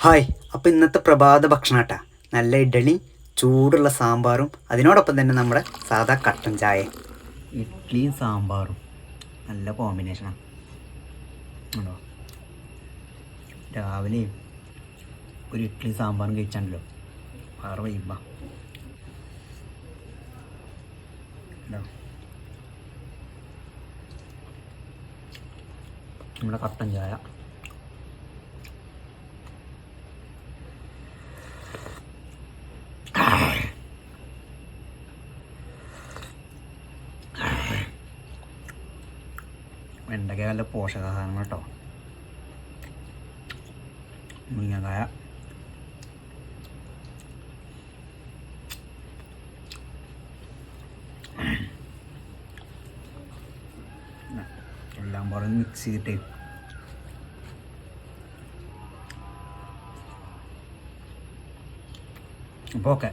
Hi, അപ്പോൾ ഇന്നത്തെ പ്രഭാത ഭക്ഷണം കേട്ടാ നല്ല ഇഡ്ഡലി, ചൂടുള്ള സാമ്പാറും അതിനോടൊപ്പം തന്നെ നമ്മുടെ സാധാ കട്ടൻ ചായ. ഇഡ്ഡലിയും സാമ്പാറും നല്ല കോമ്പിനേഷനാണ്. ഉണ്ടോ, രാവിലെ ഒരു ഇഡ്ഡലി സാമ്പാറും കഴിച്ചാണല്ലോ വേറെ വൈബ. നമ്മുടെ കട്ടൻ ചായ. വെണ്ടയ്ക്ക നല്ല പോഷകാഹാരം കേട്ടോ. മുരിങ്ങക്കായ, എല്ലാം പറഞ്ഞ് മിക്സ് ചെയ്തിട്ട് അപ്പോൾ ഓക്കെ.